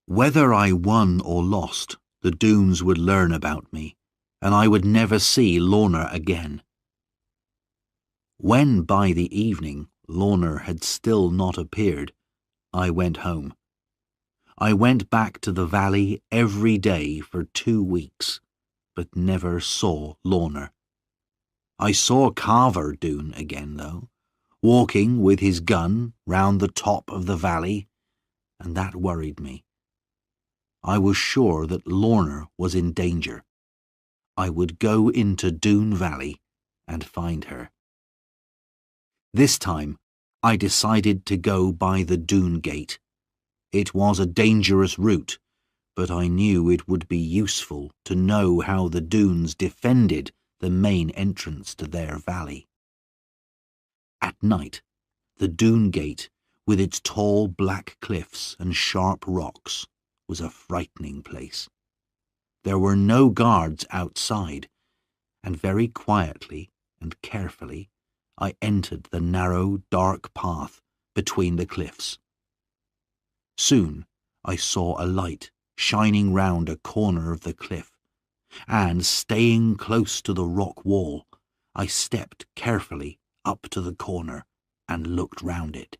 Whether I won or lost, the Doones would learn about me, and I would never see Lorna again. When by the evening Lorna had still not appeared, I went home. I went back to the valley every day for 2 weeks, but never saw Lorna. I saw Carver Doone again, though, walking with his gun round the top of the valley, and that worried me. I was sure that Lorna was in danger. I would go into Doone Valley and find her. This time, I decided to go by the Doone Gate. It was a dangerous route, but I knew it would be useful to know how the Doones defended the main entrance to their valley. At night, the Doone Gate, with its tall black cliffs and sharp rocks, was a frightening place. There were no guards outside, and very quietly and carefully I entered the narrow, dark path between the cliffs. Soon I saw a light shining round a corner of the cliff, and, staying close to the rock wall, I stepped carefully up to the corner and looked round it.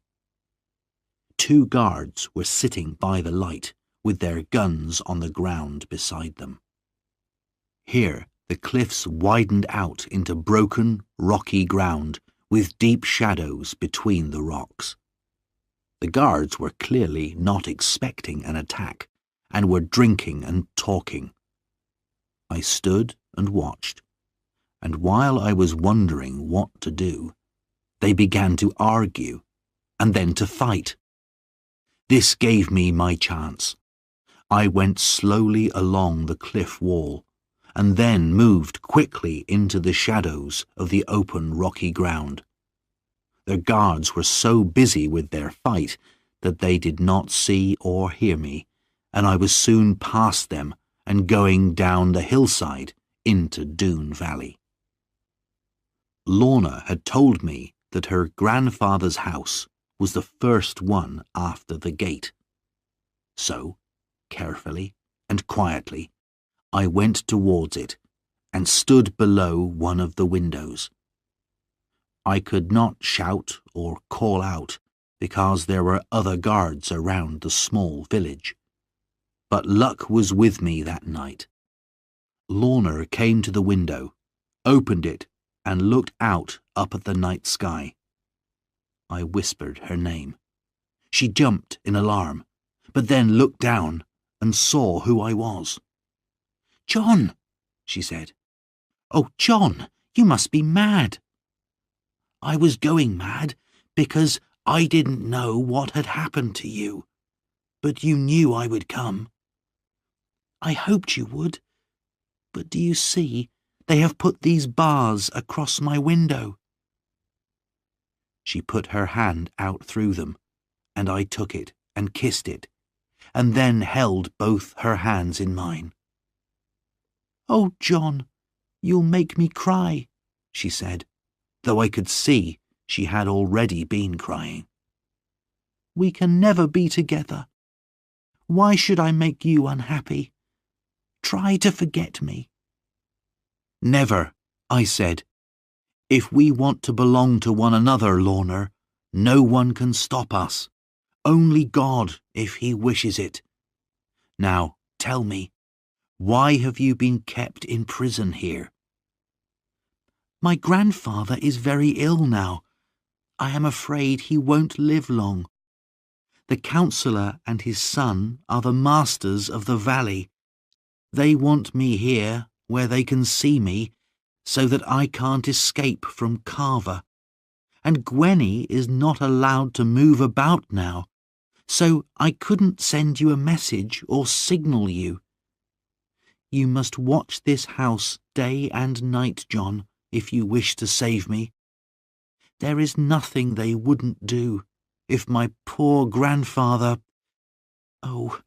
2 guards were sitting by the light, with their guns on the ground beside them. Here the cliffs widened out into broken, rocky ground, with deep shadows between the rocks. The guards were clearly not expecting an attack, and were drinking and talking. I stood and watched, and while I was wondering what to do, they began to argue, and then to fight. This gave me my chance. I went slowly along the cliff wall, and then moved quickly into the shadows of the open rocky ground. Their guards were so busy with their fight that they did not see or hear me, and I was soon past them and going down the hillside into Doon Valley. Lorna had told me that her grandfather's house was the first one after the gate. So, carefully and quietly, I went towards it and stood below one of the windows. I could not shout or call out because there were other guards around the small village. But luck was with me that night. Lorna came to the window, opened it, and looked out up at the night sky. I whispered her name. She jumped in alarm, but then looked down and saw who I was. "John," she said. "Oh, John, you must be mad." "I was going mad because I didn't know what had happened to you, but you knew I would come." "I hoped you would, but do you see, they have put these bars across my window." She put her hand out through them, and I took it and kissed it, and then held both her hands in mine. "Oh, John, you'll make me cry," she said, though I could see she had already been crying. "We can never be together. Why should I make you unhappy? Try to forget me." "Never," I said. "If we want to belong to one another, Lorna, no one can stop us. Only God, if he wishes it. Now, tell me, why have you been kept in prison here?" "My grandfather is very ill now. I am afraid he won't live long. The councillor and his son are the masters of the valley. They want me here, where they can see me, so that I can't escape from Carver. And Gwenny is not allowed to move about now, so I couldn't send you a message or signal you. You must watch this house day and night, John, if you wish to save me. There is nothing they wouldn't do if my poor grandfather— Oh,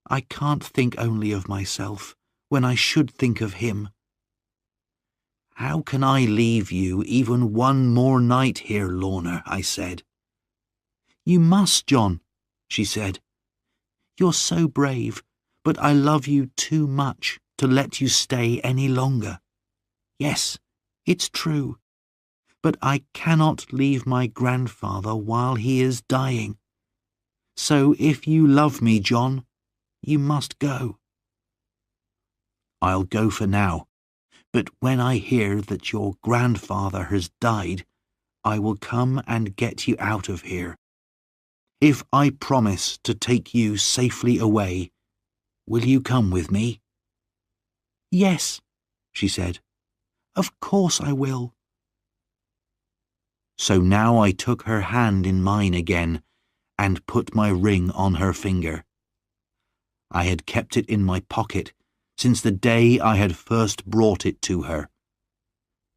I can't think only of myself when I should think of him." "How can I leave you even one more night here, Lorna?" I said. "You must, John," she said. "You're so brave, but I love you too much to let you stay any longer. Yes, it's true, but I cannot leave my grandfather while he is dying. So if you love me, John, you must go." "I'll go for now, but when I hear that your grandfather has died, I will come and get you out of here. If I promise to take you safely away, will you come with me?" "Yes," she said. "Of course I will." So now I took her hand in mine again and put my ring on her finger. I had kept it in my pocket since the day I had first brought it to her.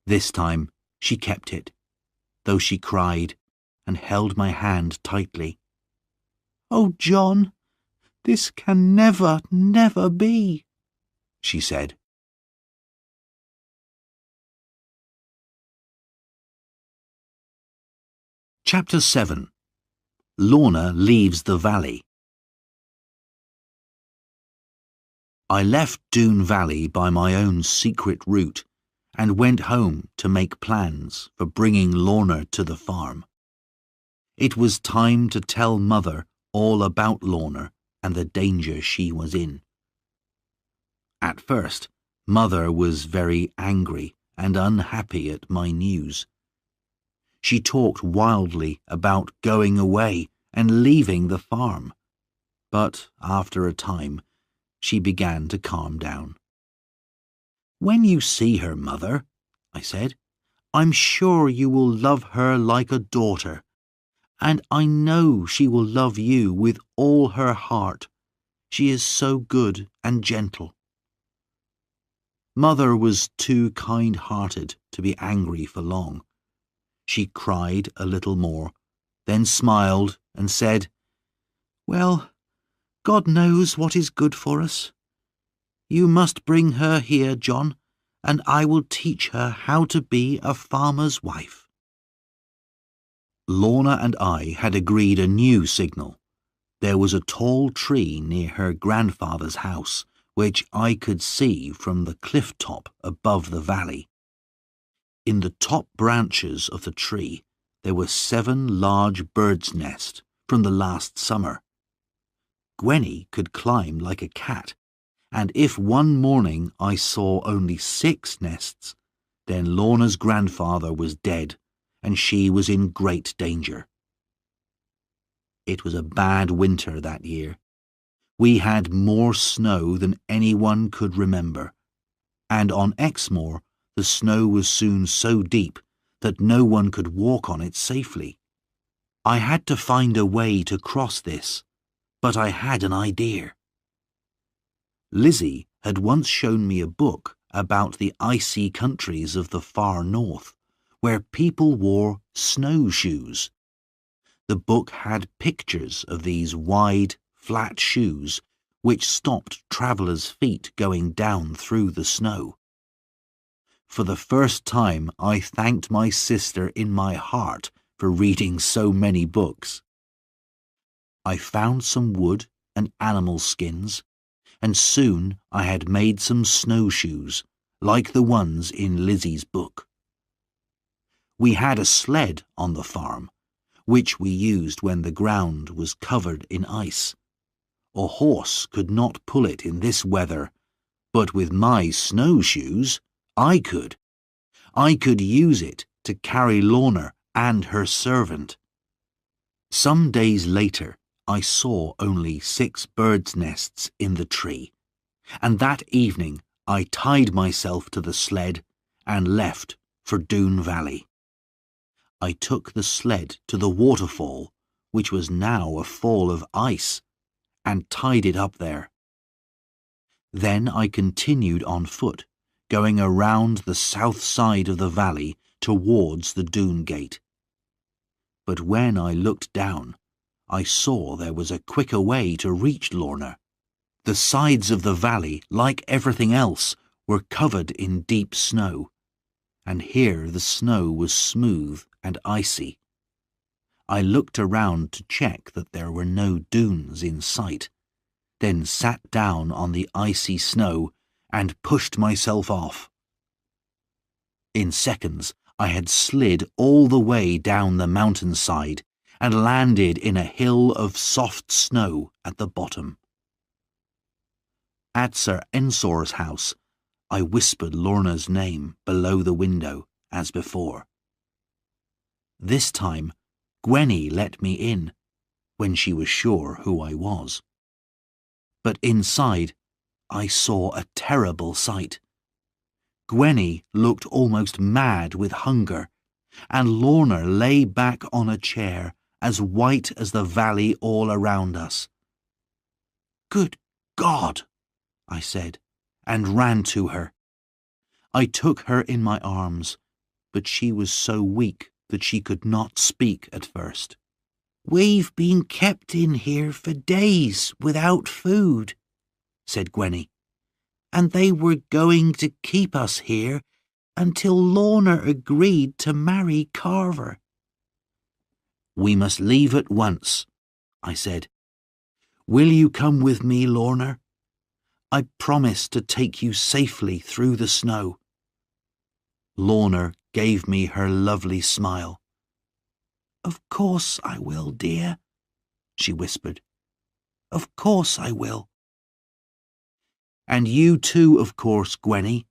This time she kept it, though she cried and held my hand tightly. "Oh, John, this can never, never be," she said. Chapter 7. Lorna leaves the valley. I left Doon Valley by my own secret route and went home to make plans for bringing Lorna to the farm. It was time to tell Mother all about Lorna and the danger she was in. At first, Mother was very angry and unhappy at my news. She talked wildly about going away and leaving the farm, but after a time, she began to calm down. "When you see her, Mother," I said, "I'm sure you will love her like a daughter, and I know she will love you with all her heart. She is so good and gentle." Mother was too kind-hearted to be angry for long. She cried a little more, then smiled and said, "Well, God knows what is good for us. You must bring her here, John, and I will teach her how to be a farmer's wife." Lorna and I had agreed a new signal. There was a tall tree near her grandfather's house, which I could see from the cliff top above the valley. In the top branches of the tree there were 7 large birds' nests from the last summer. Gwenny could climb like a cat, and if one morning I saw only 6 nests, then Lorna's grandfather was dead, and she was in great danger. It was a bad winter that year. We had more snow than anyone could remember, and on Exmoor the snow was soon so deep that no one could walk on it safely. I had to find a way to cross this, but I had an idea. Lizzie had once shown me a book about the icy countries of the far north, where people wore snowshoes. The book had pictures of these wide, flat shoes which stopped travellers' feet going down through the snow. For the first time I thanked my sister in my heart for reading so many books. I found some wood and animal skins, and soon I had made some snowshoes, like the ones in Lizzie's book. We had a sled on the farm, which we used when the ground was covered in ice. A horse could not pull it in this weather, but with my snowshoes, I could. I could use it to carry Lorna and her servant. Some days later, I saw only 6 birds' nests in the tree, and that evening I tied myself to the sled and left for Doon Valley. I took the sled to the waterfall, which was now a fall of ice, and tied it up there. Then I continued on foot, going around the south side of the valley towards the Doon Gate. But when I looked down, I saw there was a quicker way to reach Lorna. The sides of the valley, like everything else, were covered in deep snow, and here the snow was smooth and icy. I looked around to check that there were no dunes in sight, then sat down on the icy snow and pushed myself off. In seconds, I had slid all the way down the mountainside and landed in a hill of soft snow at the bottom. At Sir Ensor's house, I whispered Lorna's name below the window, as before. This time, Gwenny let me in, when she was sure who I was. But inside, I saw a terrible sight. Gwenny looked almost mad with hunger, and Lorna lay back on a chair, as white as the valley all around us. "Good God!" I said, and ran to her. I took her in my arms, but she was so weak that she could not speak at first. "We've been kept in here for days without food," said Gwenny, "and they were going to keep us here until Lorna agreed to marry Carver." "We must leave at once," I said. "Will you come with me, Lorna? I promise to take you safely through the snow." Lorna gave me her lovely smile. "Of course I will, dear," she whispered. "Of course I will." "And you too, of course, Gwenny,"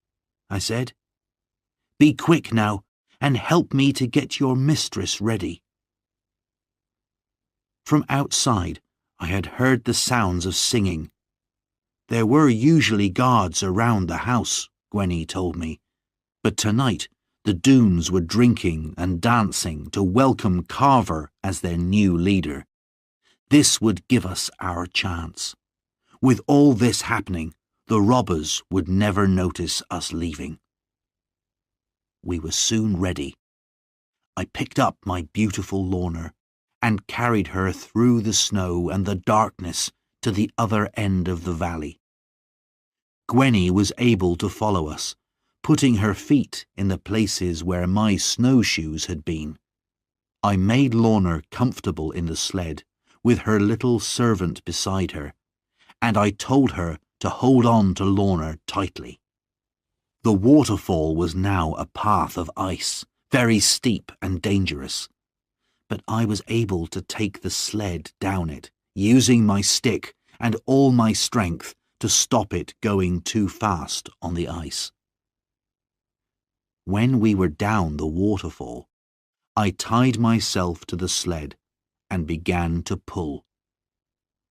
I said. "Be quick now, and help me to get your mistress ready." From outside, I had heard the sounds of singing. There were usually guards around the house, Gwenny told me, but tonight the Doones were drinking and dancing to welcome Carver as their new leader. This would give us our chance. With all this happening, The robbers would never notice us leaving. We were soon ready. I picked up my beautiful Lorna and carried her through the snow and the darkness to the other end of the valley. Gwenny was able to follow us, putting her feet in the places where my snowshoes had been. I made Lorna comfortable in the sled, with her little servant beside her, and I told her to hold on to Lorna tightly. The waterfall was now a path of ice, very steep and dangerous, but I was able to take the sled down it, using my stick and all my strength to stop it going too fast on the ice. When we were down the waterfall, I tied myself to the sled and began to pull.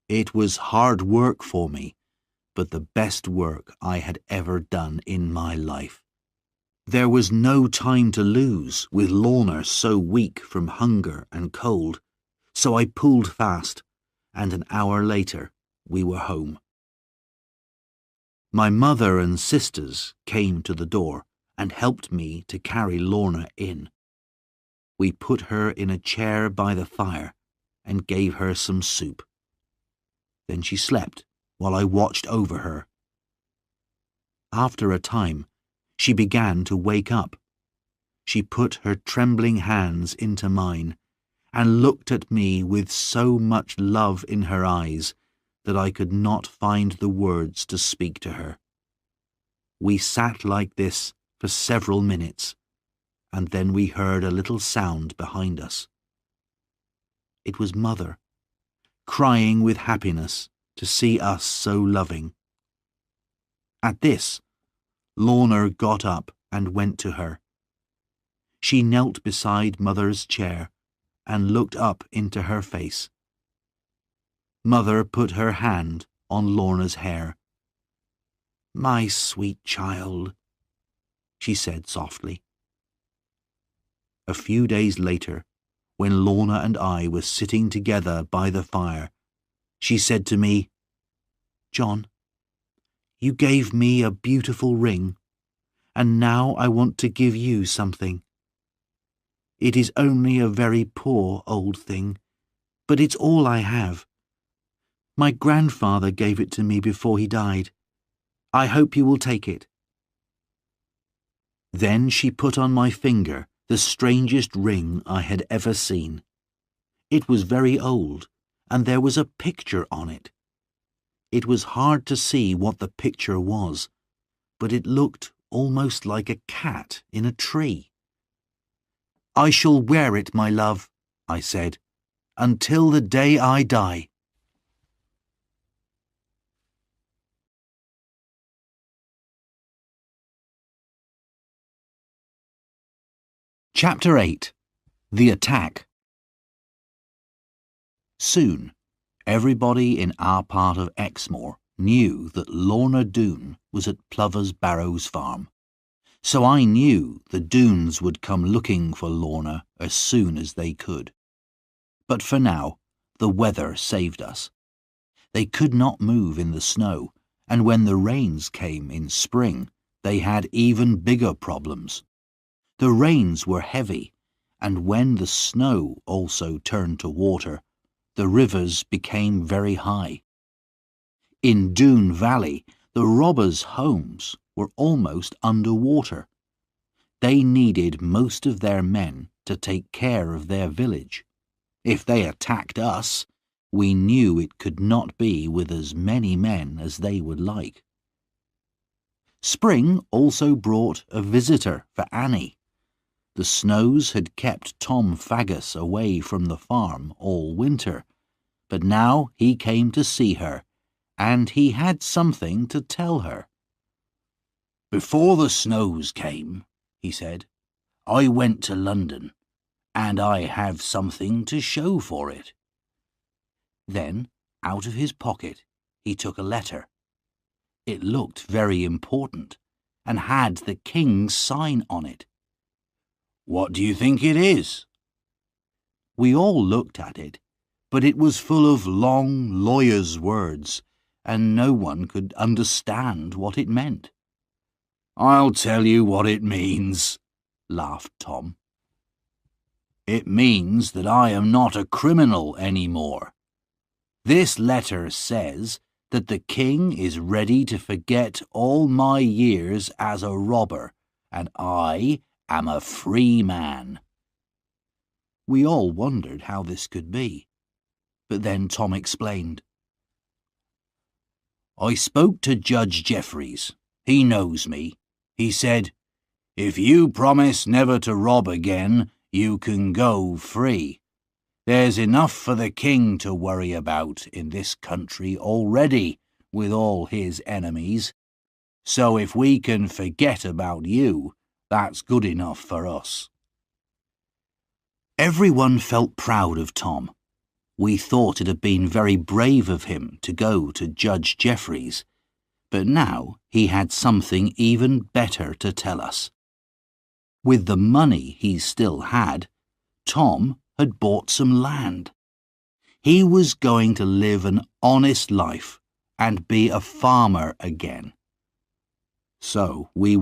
It was hard work for me, but the best work I had ever done in my life. There was no time to lose with Lorna so weak from hunger and cold, so I pulled fast, and an hour later we were home. My mother and sisters came to the door and helped me to carry Lorna in. We put her in a chair by the fire and gave her some soup. Then she slept while I watched over her. After a time, she began to wake up. She put her trembling hands into mine and looked at me with so much love in her eyes that I could not find the words to speak to her. We sat like this for several minutes, and then we heard a little sound behind us. It was Mother, crying with happiness to see us so loving. At this, Lorna got up and went to her. She knelt beside Mother's chair and looked up into her face. Mother put her hand on Lorna's hair. "My sweet child," she said softly. A few days later, when Lorna and I were sitting together by the fire, she said to me, "John, you gave me a beautiful ring, and now I want to give you something. It is only a very poor old thing, but it's all I have. My grandfather gave it to me before he died. I hope you will take it." Then she put on my finger the strangest ring I had ever seen. It was very old, and there was a picture on it. It was hard to see what the picture was, but it looked almost like a cat in a tree. "I shall wear it, my love," I said, "until the day I die." Chapter 8. The Attack. Soon, everybody in our part of Exmoor knew that Lorna Doone was at Plover's Barrows farm, so I knew the Doones would come looking for Lorna as soon as they could. But for now, the weather saved us. They could not move in the snow, and when the rains came in spring, they had even bigger problems. The rains were heavy, and when the snow also turned to water, the rivers became very high. In Doone Valley, the robbers' homes were almost under water. They needed most of their men to take care of their village. If they attacked us, we knew it could not be with as many men as they would like. Spring also brought a visitor for Annie. The snows had kept Tom Faggus away from the farm all winter, but now he came to see her, and he had something to tell her. "Before the snows came," he said, "I went to London, and I have something to show for it." Then, out of his pocket, he took a letter. It looked very important, and had the king's sign on it. "What do you think it is?" We all looked at it, but it was full of long lawyer's words, and no one could understand what it meant. "I'll tell you what it means," laughed Tom. "It means that I am not a criminal anymore. This letter says that the king is ready to forget all my years as a robber, and I am a free man." We all wondered how this could be, but then Tom explained. "I spoke to Judge Jeffries. He knows me. He said, 'If you promise never to rob again, you can go free. There's enough for the king to worry about in this country already with all his enemies. So if we can forget about you, that's good enough for us.'" Everyone felt proud of Tom. We thought it had been very brave of him to go to Judge Jeffries, but now he had something even better to tell us. With the money he still had, Tom had bought some land. He was going to live an honest life and be a farmer again. So we were